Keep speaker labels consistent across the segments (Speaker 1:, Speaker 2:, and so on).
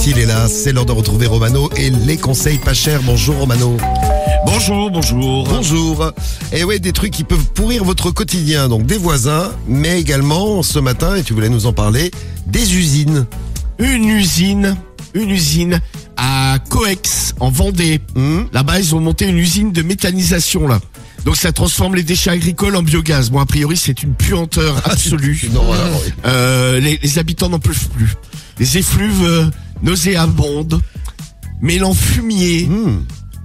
Speaker 1: il est là. C'est l'heure de retrouver Romano et les conseils pas chers. Bonjour Romano.
Speaker 2: Bonjour.
Speaker 1: Bonjour. Et ouais, des trucs qui peuvent pourrir votre quotidien. Donc des voisins, mais également ce matin, et tu voulais nous en parler, des usines.
Speaker 2: Une usine à Coex, en Vendée. Là-bas, ils ont monté une usine de méthanisation, là. Donc ça transforme les déchets agricoles en biogaz. Bon, a priori, c'est une puanteur absolue.
Speaker 1: Non, alors, oui.
Speaker 2: Les habitants n'en peuvent plus. Les effluves nauséabondes, mêlant fumier,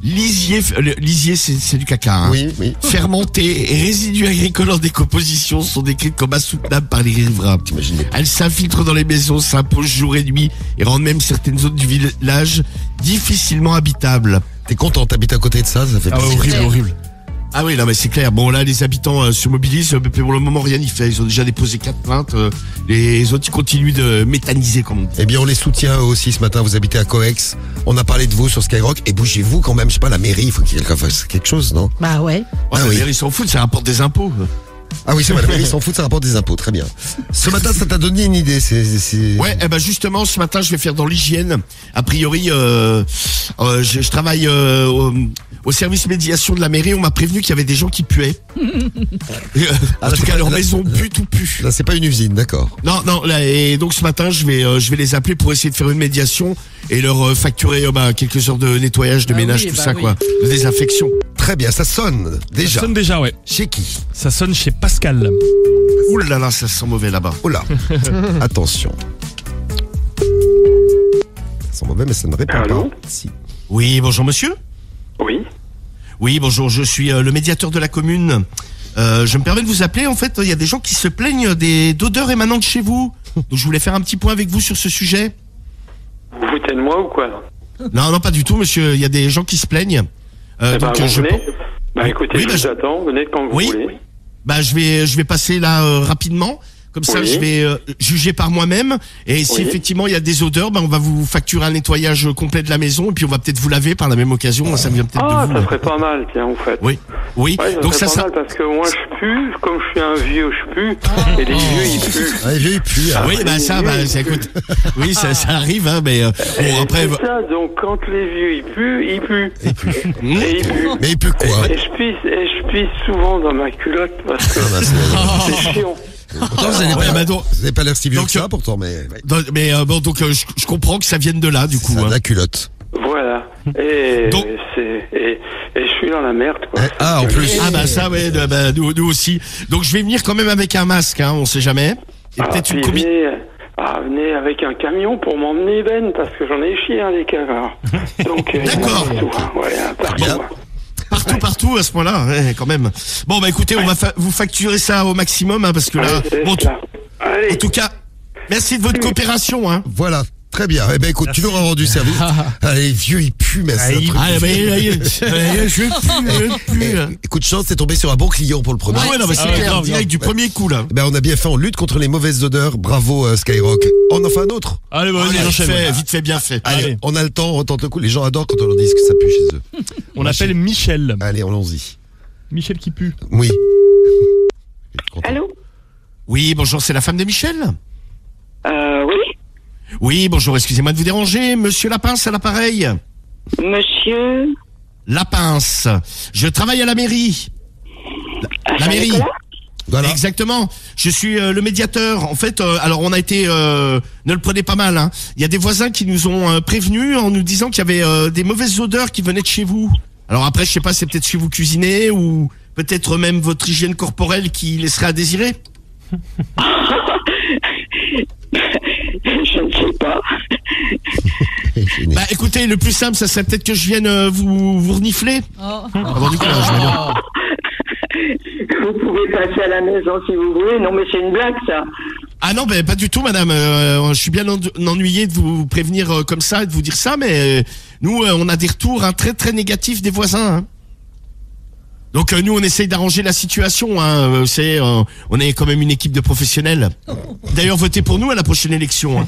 Speaker 2: lisier, c'est du caca, hein.
Speaker 1: Oui.
Speaker 2: Fermenté et résidus agricoles en décomposition sont décrits comme insoutenables par les riverains.
Speaker 1: T'imagines.
Speaker 2: Elles s'infiltrent dans les maisons, s'imposent jour et nuit et rendent même certaines zones du village difficilement habitables.
Speaker 1: T'es content, t'habites à côté de ça fait plaisir.
Speaker 2: Horrible. Ah oui, non mais c'est clair. Bon là, les habitants se mobilisent, mais pour le moment rien n'y fait. Ils ont déjà déposé 4 plaintes. Les autres ils continuent de méthaniser, comme on dit.
Speaker 1: Eh bien, on les soutient eux aussi ce matin. Vous habitez à Coex. On a parlé de vous sur Skyrock. Et bougez-vous quand même. Je sais pas, la mairie, il faut qu'il fasse quelque chose, non?
Speaker 3: Bah ouais.
Speaker 2: Ouais,
Speaker 1: oui.
Speaker 2: Ils s'en foutent, ça rapporte des impôts.
Speaker 1: Ah oui, c'est vrai, la mairie s'en fout, ça rapporte des impôts. Très bien. Ce matin, ça t'a donné une idée.
Speaker 2: Ouais, eh ben justement, ce matin, je vais faire dans l'hygiène. A priori, je travaille au service médiation de la mairie. On m'a prévenu qu'il y avait des gens qui puaient. En tout cas, leur maison pue tout pue.
Speaker 1: Là, c'est pas une usine, d'accord.
Speaker 2: Non, là, et donc ce matin, je vais les appeler pour essayer de faire une médiation et leur facturer quelques heures de nettoyage, de ménage, tout ça, quoi, de désinfection.
Speaker 1: Très bien, ça sonne déjà.
Speaker 4: Ça sonne déjà, ouais.
Speaker 1: Chez qui?
Speaker 4: Ça sonne chez Pascal.
Speaker 2: Ouh là là, ça sent mauvais là-bas.
Speaker 1: Oh là. Attention. Ça sent mauvais, mais ça ne répond
Speaker 5: Allô?
Speaker 1: pas. Si.
Speaker 2: Oui, bonjour monsieur.
Speaker 5: Oui.
Speaker 2: Oui, bonjour, je suis le médiateur de la commune. Je me permets de vous appeler, en fait, il y a des gens qui se plaignent d'odeurs émanant de chez vous. Donc je voulais faire un petit point avec vous sur ce sujet.
Speaker 5: Vous foutez de moi ou quoi?
Speaker 2: Non, pas du tout, monsieur, il y a des gens qui se plaignent. Donc
Speaker 5: vous
Speaker 2: je
Speaker 5: venez. Écoutez,
Speaker 2: Oui,
Speaker 5: je vous attends, venez quand vous voulez.
Speaker 2: je vais passer là rapidement. Comme ça,
Speaker 5: Oui.
Speaker 2: je vais juger par moi-même. Et si effectivement il y a des odeurs, on va vous facturer un nettoyage complet de la maison et puis on va peut-être vous laver par la même occasion. Ça vient peut-être de vous.
Speaker 5: Ça serait pas mal, tiens, vous faites.
Speaker 2: Oui.
Speaker 5: Ouais,
Speaker 2: Donc
Speaker 5: ça
Speaker 2: ça,
Speaker 5: serait pas mal parce que moi je pue, comme je suis un vieux, je pue, et les vieux ils puent.
Speaker 1: Ah, les vieux, ils puent. Ah.
Speaker 2: Oui, ça écoute. Oui, ça arrive, hein, mais bon après.
Speaker 5: C'est ça, donc quand les vieux ils puent. Et ils puent.
Speaker 1: Mais il pue quoi?
Speaker 5: Et je pisse souvent dans ma culotte parce que c'est chiant.
Speaker 1: Pourtant, vous n'avez pas l'air si vieux que ça, pourtant, mais.
Speaker 2: Donc je comprends que ça vienne de là, du coup.
Speaker 1: Ça, la culotte.
Speaker 5: Voilà. Et je suis dans la merde, quoi.
Speaker 1: Ah, en plus.
Speaker 2: Ah bah ça, ouais, nous aussi. Donc je vais venir quand même avec un masque, hein, on sait jamais. Et peut-être une combi.
Speaker 5: Venez avec un camion pour m'emmener Ben, parce que j'en ai chié, des cavards. Donc,
Speaker 2: D'accord.
Speaker 5: Partout.
Speaker 2: Partout à ce point-là, ouais, quand même. Bon bah écoutez, on va vous facturer ça au maximum, hein, parce que là, en tout cas, merci de votre coopération, hein.
Speaker 1: Voilà. Très bien. Eh ben écoute, tu nous auras rendu service. Les vieux, ils puent, mais c'est un truc.
Speaker 2: Je pue.
Speaker 1: Écoute, chance, t'es tombé sur un bon client pour le premier.
Speaker 2: Ah ouais, non, mais c'est clair, direct du premier coup, là.
Speaker 1: Ben, on a bien fait en lutte contre les mauvaises odeurs. Bravo, Skyrock. On en fait un autre.
Speaker 4: Allez,
Speaker 2: Vite fait, bien fait.
Speaker 1: Allez, on a le temps, on tente le coup. Les gens adorent quand on leur dit que ça pue chez eux.
Speaker 4: On appelle Michel.
Speaker 1: Allez, allons-y.
Speaker 4: Michel qui pue.
Speaker 1: Oui.
Speaker 6: Allô?
Speaker 2: Oui, bonjour, c'est la femme de Michel?
Speaker 6: Oui.
Speaker 2: Oui, bonjour, excusez-moi de vous déranger. Monsieur Lapince à l'appareil.
Speaker 6: Monsieur?
Speaker 2: Lapince. Je travaille à la mairie. La mairie.
Speaker 1: Voilà.
Speaker 2: Exactement. Je suis le médiateur. En fait, alors on a été, ne le prenez pas mal, hein. Il y a des voisins qui nous ont prévenus en nous disant qu'il y avait des mauvaises odeurs qui venaient de chez vous. Alors après, je sais pas, c'est peut-être chez vous cuisiner ou peut-être même votre hygiène corporelle qui laisserait à désirer.
Speaker 6: Je ne sais pas.
Speaker 2: Bah écoutez, le plus simple, ça serait peut-être que je vienne vous renifler. Avoir du courage, madame.
Speaker 6: Vous pouvez passer à la maison si vous voulez. Non, mais c'est une blague, ça.
Speaker 2: Ah non, ben pas du tout, madame. Je suis bien ennuyé de vous prévenir comme ça et de vous dire ça, mais nous, on a des retours très très négatifs des voisins. Hein. Donc nous, on essaye d'arranger la situation. Hein. On est quand même une équipe de professionnels. D'ailleurs, votez pour nous à la prochaine élection. Hein.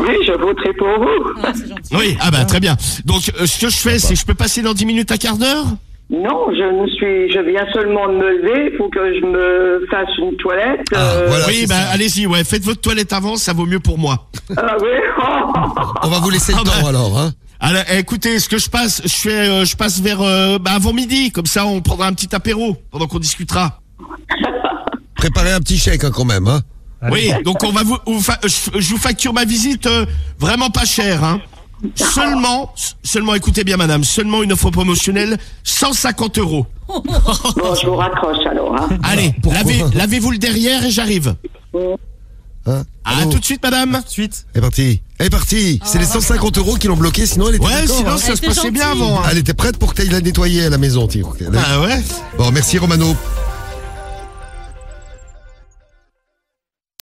Speaker 6: Oui, je voterai pour vous.
Speaker 3: Ah, c'est gentil.
Speaker 2: Oui, ah bah très bien. Donc ce que je fais, c'est que je peux passer dans 10 minutes, un quart d'heure.
Speaker 6: Non, je viens seulement de me lever. Il faut que je me fasse une toilette.
Speaker 1: Voilà,
Speaker 2: Oui,
Speaker 1: c'est
Speaker 2: bah
Speaker 1: ça.
Speaker 2: allez-y, ouais, faites votre toilette avant, ça vaut mieux pour moi.
Speaker 6: Ah oui.
Speaker 1: On va vous laisser le temps alors, hein.
Speaker 2: Alors, écoutez, ce que je passe, je passe vers avant midi, comme ça on prendra un petit apéro pendant qu'on discutera.
Speaker 1: Préparez un petit chèque hein, quand même, hein.
Speaker 2: Oui, donc on va je vous facture ma visite vraiment pas cher, hein. Seulement, écoutez bien madame, seulement une offre promotionnelle, 150 €.
Speaker 6: Bon, je vous raccroche alors. Hein.
Speaker 2: Allez,
Speaker 1: Pourquoi
Speaker 2: lavez-vous le derrière et j'arrive.
Speaker 1: Hein
Speaker 2: À
Speaker 1: Allô
Speaker 2: tout de suite madame.
Speaker 4: Suite.
Speaker 1: Elle est partie. C'est les 150 € qui l'ont bloqué, sinon elle était
Speaker 2: Ouais,
Speaker 1: d'accord,
Speaker 2: sinon
Speaker 1: hein.
Speaker 2: ça se
Speaker 3: était
Speaker 2: passait bien
Speaker 3: gentille.
Speaker 2: avant. Hein.
Speaker 1: Elle était prête pour que tu ailles la nettoyer à la maison, tiens.
Speaker 2: Ah ouais.
Speaker 1: Bon, merci Romano.